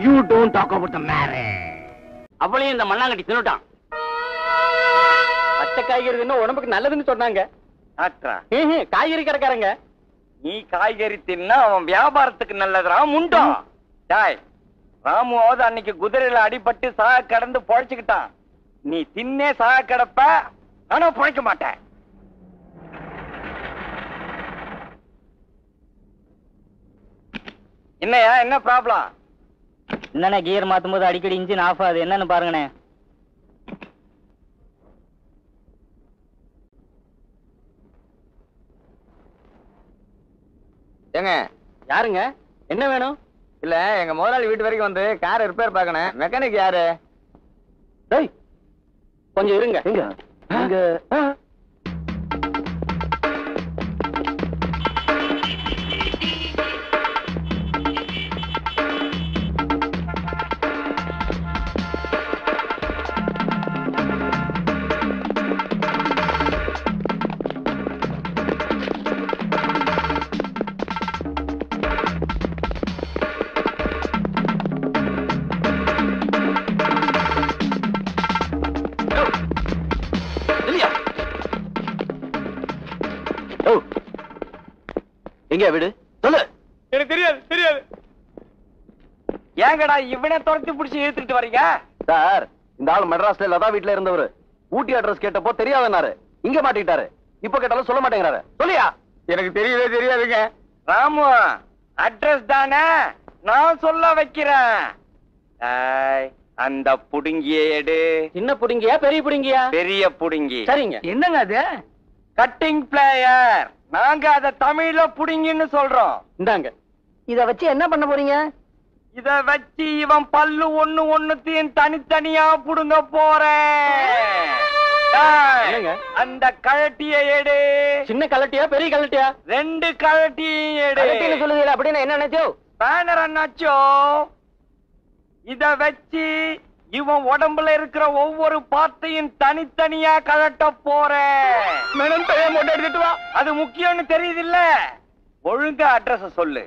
You don't talk about the marriage. அவளையும் இந்த மண்ணாங்கட்டி தின்னுட்டான். பச்சை காய்கறி தின்னா உடம்புக்கு நல்லதுன்னு சொன்னாங்க. காய்கறி கடைக்காரங்க. நீ காய்கறி தின்னா அவன் வியாபாரத்துக்கு நல்லதுரா முண்டோ. டாய், ராமுவாவது அன்னைக்கு குதிரையில அடிபட்டு சாக கடந்து பொழைச்சுக்கிட்டான். நீ தின்னே சாக கிடப்ப, ஆனா பொழைக்க மாட்டேன். என்னையா, என்ன ப்ராப்ளம்? என்னண்ணே கியர் மாத்தும் போது அடிக்கடி இன்ஜின் ஆஃப் ஆகுது, என்னன்னு பாருங்கண்ணே. ஏங்க, யாருங்க? என்ன வேணும்? இல்ல, எங்க முதலாளி வீட்டு வரைக்கும் வந்து கார் ரிப்பேர் பார்க்கணும். மெக்கானிக் யாரு? டேய், கொஞ்சம் இருங்க. இங்க எங்க வீடு சொல்லு. எனக்கு தெரியாது, தெரியாது. ஏங்கடா இவனை துரத்தி பிடிச்சி இழுத்துட்டு வரீங்க? சார், இந்த ஆள் மெட்ராஸ்ல லதா வீட்டுல இருந்தவரு. ஊட்டி அட்ரஸ் கேட்டப்போ தெரியாதனாரு, இங்க மாட்டிக்கிட்டாரு. இப்ப கேட்டாலும் சொல்ல மாட்டேங்கிறாரு. சொல்லியா? எனக்கு தெரியவே தெரியாதுங்க. ராமு, அட்ரஸ் தானே, நான் சொல்ல வைக்கிறேன். அந்த புடுங்கிய எடு. சின்ன புடுங்கியா பெரிய புடுங்கியா? பெரிய புடுங்கி. சரிங்க. என்னங்க அது? Cutting plier. நாங்க அத தமிழ்ல புடுங்கின்னு சொல்றோம். இந்தாங்க. இத வச்சு என்ன பண்ண போறீங்க? இத வச்சு இவன் பல்லு ஒண்ணு ஒண்ணுத்தையும் தனித்தனியா புடுங்க போறேன். அந்த கழட்டிய எடு. சின்ன கழட்டியா பெரிய கழட்டியா? ரெண்டு கழட்டியும் எடு. சொல்லுதீங்க அப்படின்னு என்ன நினைச்சோ? பேனர் அண்ணாச்சோ. இத வச்சு இவன் உடம்புல இருக்கிற ஒவ்வொரு பார்ட்டையும் தனித்தனியா கழட்ட போறேன். எடுத்துட்டு வா. அது முக்கியம்னு தெரியுது இல்ல? ஒழுங்கா அட்ரஸ் சொல்லு.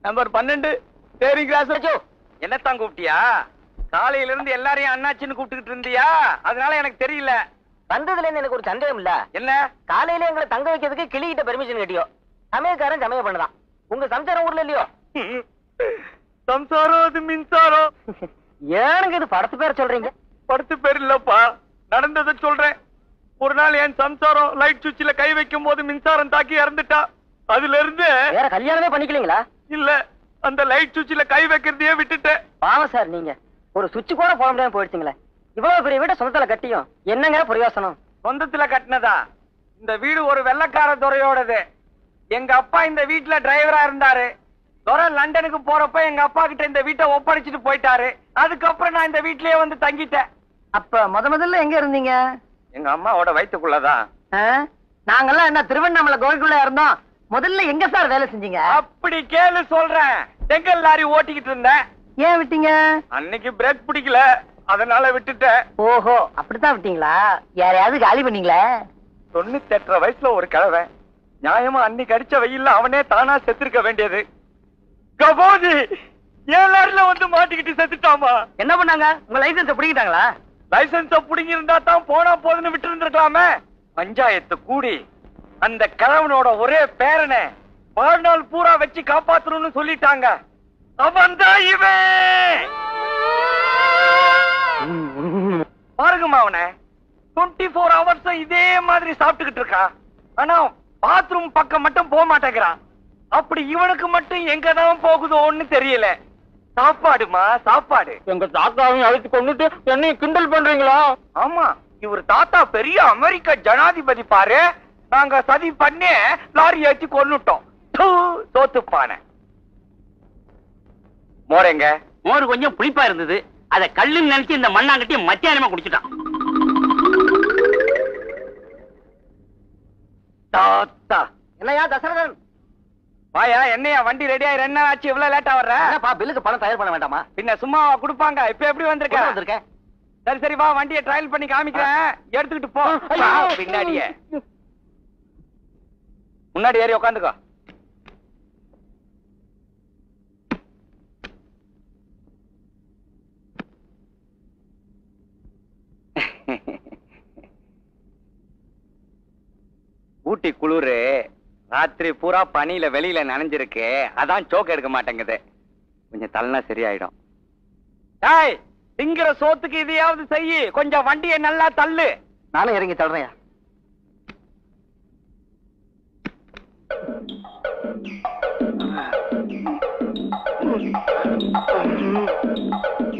நம்பர் 12 தேரி கிராஸ். என்னத்தான் கூப்பிட்டியா? காலையில இருந்து எல்லாரையும் அண்ணாச்சின்னு கூப்பிட்டுக்கிட்டு இருந்தியா? அதனால எனக்கு தெரியல. வந்ததுல இருந்து எனக்கு ஒரு சந்தேகம் இல்ல. என்ன? காலையில எங்களை தங்க வைக்கிறதுக்கு கிளிகிட்ட பெர்மிஷன் கேட்டியோ? சமயக்காரன் சமயம் பண்ணதான். உங்க சம்சாரம் ஊர்ல இல்லையோ? சம்சாரம் அது மின்சாரம். ஏனுங்க இது படத்து பேர் சொல்றீங்க? படத்து பேர் இல்லப்பா, நடந்ததை சொல்றேன். ஒரு நாள் என் சம்சாரம் லைட் சுவிட்ச்ல கை வைக்கும் போது மின்சாரம் தாக்கி இறந்துட்டா. அதுல இருந்து வேற கல்யாணமே பண்ணிக்கலீங்களா? இல்ல, அந்த லைட் சுவிட்ச்ல கை வைக்கிறதையே விட்டுட்டேன். பாவம் சார், நீங்க ஒரு சுவிட்ச் கூட போட முடியாம போயிடுச்சுங்களே. இவ்வளவு பெரிய வீட்டை சொந்தத்துல கட்டியும் என்னங்க பிரயோசனம்? சொந்தத்துல கட்டினதா? இந்த வீடு ஒரு வெள்ளக்கார துறையோடது. எங்க அப்பா இந்த வீட்டுல டிரைவரா இருந்தாரு. துறை லண்டனுக்கு போறப்ப எங்க அப்பா கிட்ட இந்த வீட்டை ஒப்படைச்சிட்டு போயிட்டாரு. அதுக்கப்புறம் நான் இந்த வீட்லயே வந்து தங்கிட்டேன். அப்ப முதல்ல எங்க இருந்தீங்க? எங்க அம்மாவோட வயித்துக்குள்ளதான். நாங்கெல்லாம் என்ன திருவண்ணாமலை கோயிலுக்குள்ள இருந்தோம். முதல்ல எங்க சார் வேலை செஞ்சீங்க? அப்படி கேளு சொல்றேன். செங்கல் லாரி ஓட்டிக்கிட்டு இருந்தேன். ஏன் விட்டீங்க? அன்னைக்கு பிரேக் பிடிக்கல, அதனால விட்டுட்டேன். ஓஹோ, அப்படித்தான் விட்டீங்களா? யாரையாவது காலி பண்ணீங்களா? 98 வயசுல ஒரு கிழவை நியாயமா அன்னைக்கு அடிச்ச வெயில்ல அவனே தானா செத்துருக்க வேண்டியது. கபோதி ஏழாறுல வந்து மாட்டிக்கிட்டு செத்துட்டாமா. என்ன பண்ணாங்க? உங்க லைசன்ஸ் பிடிக்கிட்டாங்களா? லைசன்ஸ புடிங்கி இருந்தா தான் போனா போதுன்னு விட்டு இருந்திருக்கலாமே. பஞ்சாயத்து கூடி அந்த கிழவனோட ஒரே பேரனை வாழ்நாள் பூரா வச்சு காப்பாத்தணும்னு சொல்லிட்டாங்க. அவன் தான் இவன். பாருங்கம்மா, அவனை 24 hours இதே மாதிரி சாப்பிட்டுக்கிட்டு இருக்கான். ஆனா பாத்ரூம் பக்கம் மட்டும் போக மாட்டேங்கிறான். அப்படி இவனுக்கு மட்டும் எங்கதான் போகுதோன்னு தெரியல. சாப்பாடுமா சாப்பாடு. எங்க தாத்தாவையும் அழைத்து கொண்டுட்டு என்னையும் கிண்டல் பண்றீங்களா? ஆமா, இவர் தாத்தா பெரிய அமெரிக்க ஜனாதிபதி பாரு. நாங்க சதி பண்ணி லாரி ஏற்றி கொன்னுட்டோம். தோத்துப்பான மோரங்க. மோர் கொஞ்சம் புளிப்பா இருந்தது. அத கல்லுன்னு நினைச்சு இந்த மண்ணாங்கட்டி மத்தியானமா குடிச்சிட்டான். தாத்தா. என்னையா தசரதன், வாயா என்னையா வண்டி ரெடி ஆயிரு என்ன ஆச்சு இவ்வளவு லேட்டா வர்ற பில்லுக்கு பணம் தயார் பண்ண வேண்டாமா? பின்ன சும்மாவா கொடுப்பாங்க இப்ப எப்படி வந்திருக்க? சரி சரி வா வண்டியை ட்ரையல் பண்ணி காமிக்கிறேன் எடுத்துக்கிட்டு போ. பின்னாடியே முன்னாடி ஏறி உட்காந்துக்கோ. ஊட்டி குளிரு ராத்திரி பூரா பனியில வெளியில நனைஞ்சிருக்கு, அதான் சோக்கு எடுக்க மாட்டேங்குது. கொஞ்சம் தள்ளனா சரியாயிடும். டேய் திங்கிற சோத்துக்கு இதையாவது செய்யி, கொஞ்சம் வண்டியை நல்லா தள்ளு. நானும் இறங்கி தள்ளுறேன்.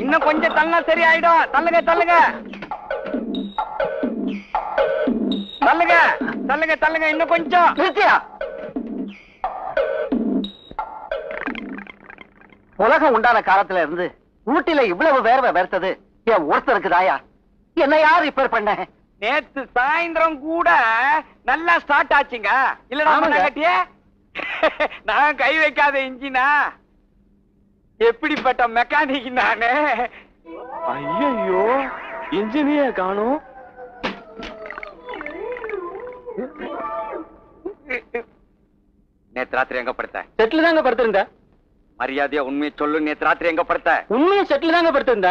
இன்னும் கொஞ்சம் தள்ளனா சரியாயிடும். தள்ளுங்க தள்ளுங்க தள்ளுங்க தள்ளுங்க தள்ளுங்க இன்னும் கொஞ்சம். உலகம் உண்டான காலத்துல இருந்து ஊட்டில இவ்வளவு வேர்வை வேர்த்தது என் ஒருத்தருக்கு தாயா. என்ன யார் ரிப்பேர் பண்ண? நேத்து சாயந்தரம் கூட நல்லா ஸ்டார்ட் ஆச்சுங்க. இல்லடா கட்டிய நான் கை வைக்காத இன்ஜினா எப்படிப்பட்ட மெக்கானிக் நானு. ஐயோ இன்ஜினிய காணும். நேத்து ராத்திரி எங்க படுத்த? செட்டில் தாங்க படுத்திருந்த. மரியாதையா உண்மையை சொல்லு, நேத்து ராத்திரி எங்க படுத்த? உண்மையை செட்டில் தாங்க படுத்திருந்த.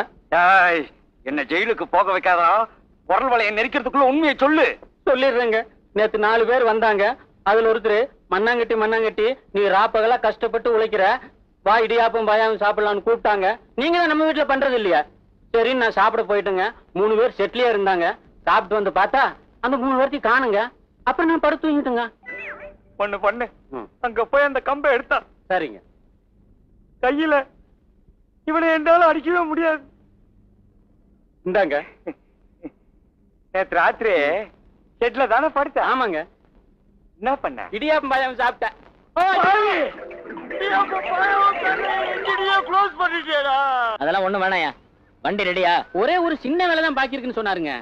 என்ன ஜெயிலுக்கு போக வைக்காதா? குரல் வளைய நெரிக்கிறதுக்குள்ள உண்மையை சொல்லு. சொல்லிடுறேங்க. நேத்து 4 பேர் வந்தாங்க. அதுல ஒருத்தர் மண்ணாங்கட்டி நீ ராப்பகலா கஷ்டப்பட்டு உழைக்கிற, வா இடியாப்பம் பாயாவும் சாப்பிடலாம்னு கூப்பிட்டாங்க. நீங்க தான் நம்ம வீட்டுல பண்றது இல்லையா? சரி நான் சாப்பிட போயிட்டுங்க. 3 பேர் செட்லயே இருந்தாங்க. சாப்பிட்டு வந்து பார்த்தா அந்த 3 பேர்த்தையும் காணுங்க. அப்புறம் நான் படுத்து தூங்கிட்டுங்க. பண்ணு அங்க போய் அந்த கம்பை எடுத்தா. சரிங்க. கையில இவனை என்னால அடிக்கவே முடியாது. இந்தாங்க. நேற்று ராத்திரி செட்ல தானே படுத்த? ஆமாங்க. என்ன பண்ண? இடியாப்பம் பாயாவும் சாப்பிட்டேன். அதெல்லாம் ஒண்ணும் வேணாயா. வண்டி ரெடியா? ஒரே ஒரு சின்ன வேலை தான் பாக்கி இருக்குன்னு சொன்னாருங்க.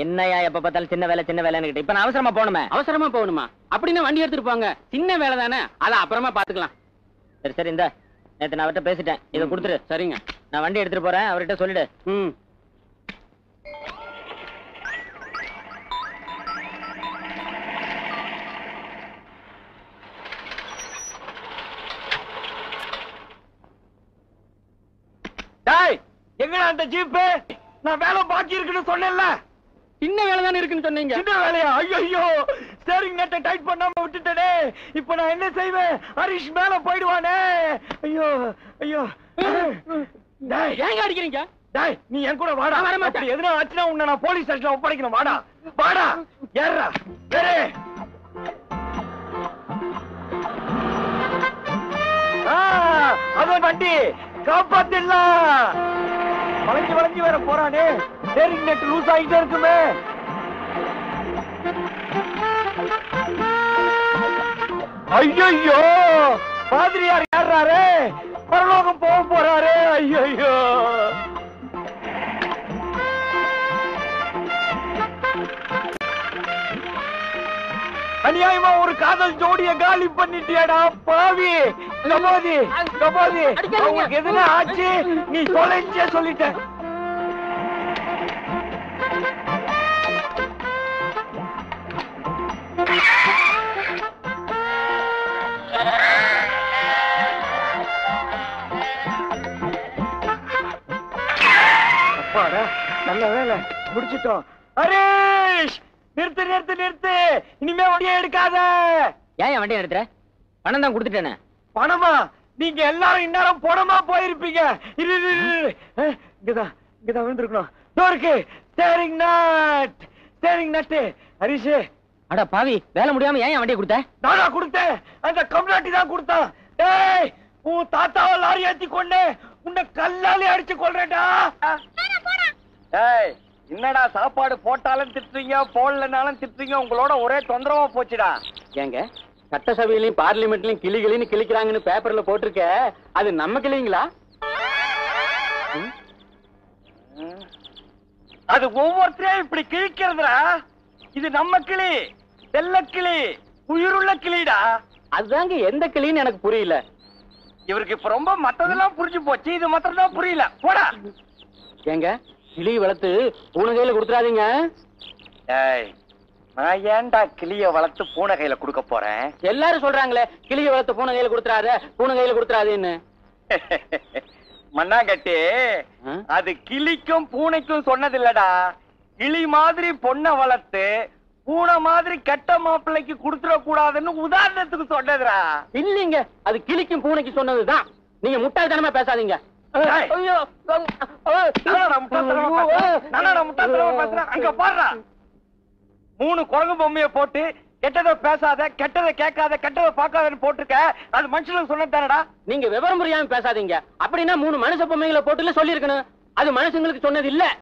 என்னையா எப்ப பார்த்தாலும் சின்ன வேலைன்னு கிட்ட. இப்ப நான் அவசரமா போகணுமே. அவசரமா போகணுமா? அப்படின்னா வண்டி எடுத்துட்டு போங்க. சின்ன வேலை தானே, அத அப்புறமா பாத்துக்கலாம். சரி சரி இந்த நேத்து நான் அவர்கிட்ட பேசிட்டேன். இதை கொடுத்துரு. சரிங்க. நான் வண்டி எடுத்துட்டு போறேன், அவர்கிட்ட சொல்லிடு. எங்கடா அந்த ஜீப்பு? நான் வேலை பாக்கி இருக்குன்னு சொன்னேன்ல. சின்ன வேலை தானே இருக்குன்னு சொன்னீங்க. சின்ன வேலையா? ஐயோ ஸ்டீரிங் நட்டை டைட் பண்ணாம விட்டுட்டேனே. இப்ப நான் என்ன செய்வேன்? ஹரிஷ் மேல போயிடுவானே. ஐயோ ஐயோ. டேய் ஏங்க அடிக்கிறீங்க? டேய் நீ என் கூட வாடா. அப்படி எதுனா ஆச்சுனா உன்னை நான் போலீஸ் ஸ்டேஷன்ல ஒப்படைக்கணும். வாடா வாடா. ஏறா ஏறு. அது வண்டி காப்பாத்திடலாம். வளைஞ்சு வேற போறானே. ஸ்டீரிங் நட் லூஸ் ஆகிட்டே இருக்குமே. ஐயோ பாதிரியார் ஏறாரு, பரலோகம் போக போறாரு. ஐயோ அநியாயமா ஒரு காதல் ஜோடிய காலி பண்ணிட்டியாடா பாவி. கபாதி அவங்களுக்கு எதுனா ஆச்சு நீ தொலைச்சே சொல்லிட்ட. நல்ல வேலை முடிச்சிட்டோம். ஹரீஷ் நிறுத்து. இனிமே வண்டியை எடுக்காத. ஏன் வண்டியை எடுத்துற? பணம் தான் கொடுத்துட்டேனே. பணமா? நீங்க எல்லாரும் இந்நேரம் பணமா போயிருப்பீங்க. இங்கதான் விழுந்திருக்கணும். டோருக்கு ஸ்டீரிங் நட். ஹரிஷ் அட பாவி, வேலை முடியாம ஏன் வண்டியை கொடுத்த? நானா கொடுத்தேன்? அந்த கம்நாட்டி தான் கொடுத்தான். டேய் உன் தாத்தாவை லாரி ஏத்தி கொண்டு உன்னை கல்லாலே அடிச்சு கொள்றேன்டா. டேய் என்னடா சாப்பாடு போட்டாலும் திட்டுறீங்க, போடலனாலும் திட்டுறீங்க. உங்களோட ஒரே தொந்தரவா போச்சுடா. ஏங்க சட்டசபையிலையும் பார்லிமெண்ட்லயும் கிளிகளின்னு கிளிக்கிறாங்கன்னு பேப்பர்ல போட்டிருக்க, அது நம்ம கிளிங்களா? அது ஒவ்வொருத்தரையும் இப்படி கிழிக்கிறதுடா. இது நம்ம கிளி, செல்ல கிளி, உயிருள்ள கிளிடா. அதுதாங்க எந்த கிளின்னு எனக்கு புரியல. இவருக்கு இப்ப ரொம்ப மத்ததெல்லாம் புரிஞ்சு போச்சு, இது மாத்திரம் தான் புரியல. போடா. ஏங்க கிளி வளர்த்து பூனை கையில கொடுத்துறாதீங்க. ஏய், நான் ஏன்டா கிளிய வளர்த்து பூனை கையில கொடுக்க போறேன்? எல்லாரும் சொல்றாங்களே கிளிய வளர்த்து பூனை கையில கொடுத்துறாத, பூனை கையில கொடுத்துறாதுன்னு. மண்ணாங்கட்டி, அது கிளிக்கும் பூனைக்கும் சொன்னது இல்லடா. கிளி மாதிரி பொண்ணை வளர்த்து பூனை மாதிரி கெட்ட மாப்பிள்ளைக்கு கொடுத்துட கூடாதுன்னு உதாரணத்துக்கு சொன்னதுடா. இல்லீங்க, அது கிளிக்கும் பூனைக்கு சொன்னதுதான். நீங்க முட்டாள்தனமா பேசாதீங்க. ஐயோ, அங்க பாடுறா. 3 குரங்கு பொம்மைய போட்டு கெட்டதை பேசாத, கெட்டதை கேட்காத, கெட்டதை பார்க்காதன்னு போட்டிருக்க. அது மனுஷனுக்கு சொன்னதானடா. நீங்க விவரம் புரியாம பேசாதீங்க. அப்படின்னா 3 மனுஷ பொம்மைகளை போட்டுல சொல்லி இருக்கணும். அது மனுஷங்களுக்கு சொன்னது இல்ல.